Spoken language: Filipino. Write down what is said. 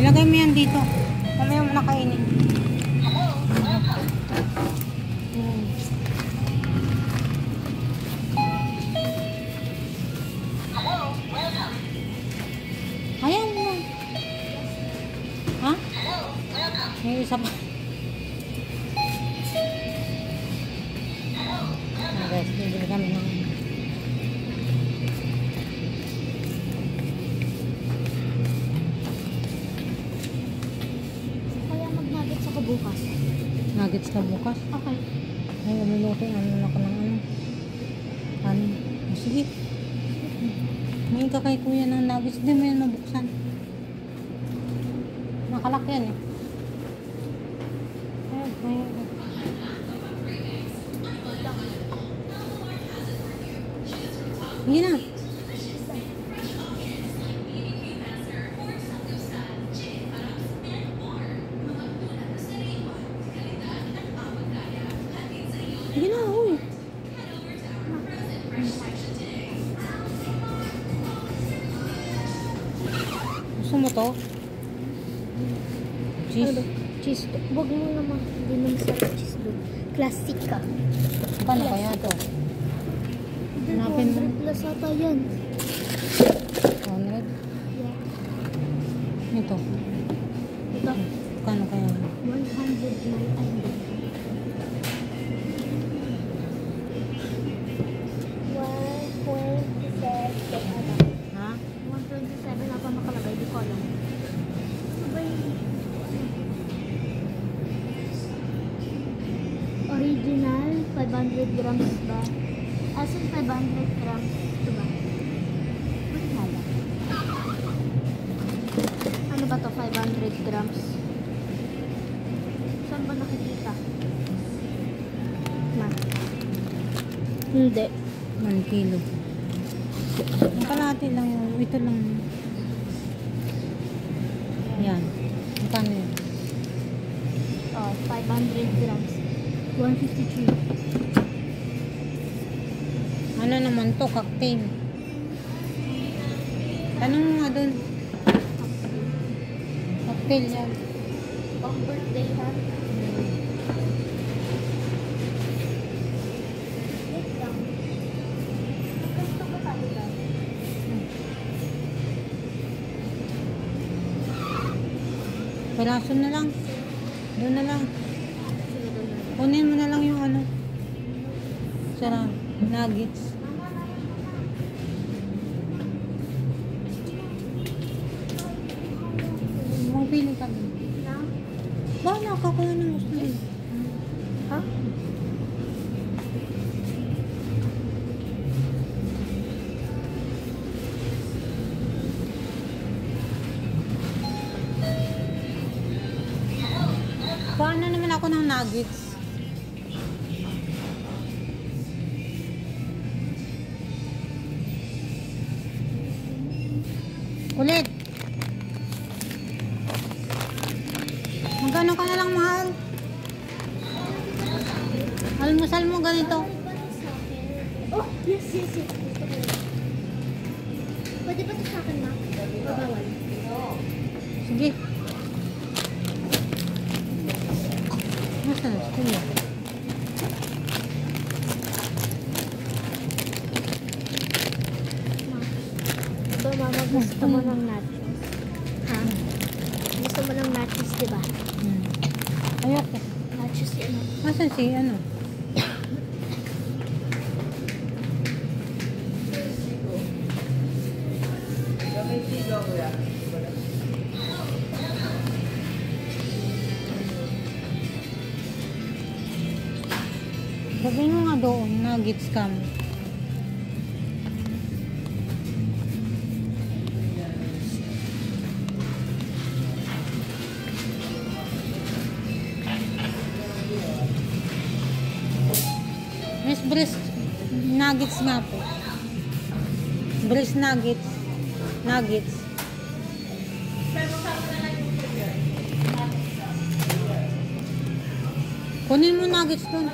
Ilagay mo yan dito. Mamaya mo nakainin. Ayaw mo. Ha? May isa pa. Guys, bibili kami ng kaya mag-nuggets ako bukas. nuggets na bukas. Okay. Ay, lumuluto yung ano ako ng ano. Ano? Oh, sige. May ka kay kuya ng nuggets. Hindi mo yan mabuksan. Nakalak yan eh. Ay. Hindi na. Hindi na, uy. Gusto mo to? Cheese? Cheese. Huwag mo naman. Hindi naman sarap cheese doon. Classic ka. Paano kaya to? Hanapin mo. 100 plus ata yan. 100? Yeah. Ito. Ito. Paano kaya? 127 Ha? 127 ata nakalagay. Di ko alam. Original 500 grams ba? As in 500 grams. Ito ba? Ano ba to? 500 grams. Saan ba nakikita? Ma. Hindi. 1 kilo. Ang kalahati lang yun. Ito lang. Yan. Magkano yun? Oh, 500 grams. 153. Ano naman to? Cocktail. Tanong mo nga dun. Cocktail yan. Pang birthday ha? Wait lang. Gusto ko tayo lang. Peraso na lang. Doon na lang. Kunin mo na lang yung ano. Sarap. Nuggets. Mabili kami. Na? Bahala ka kung anong gusto mo. Ha? Paano naman ako ng nuggets? Ulit. Magkano ka na lang, mahal? Almusal mo ganito. Oh, yes. Gusto ko yun. Pwede ba ito sa akin, ma? Bawal. Sige. Nasaan? Kuya. Ito, mama, gusto mo ng nachos? Ha? Gusto mo ng nachos, diba? Ayoko. Nachos yun. Nasaan si ano? Sabihin mo nga doon, nuggets ka mo. Miss breast nuggets nga po. Breast nuggets. Nuggets. Kunin mo nuggets doon.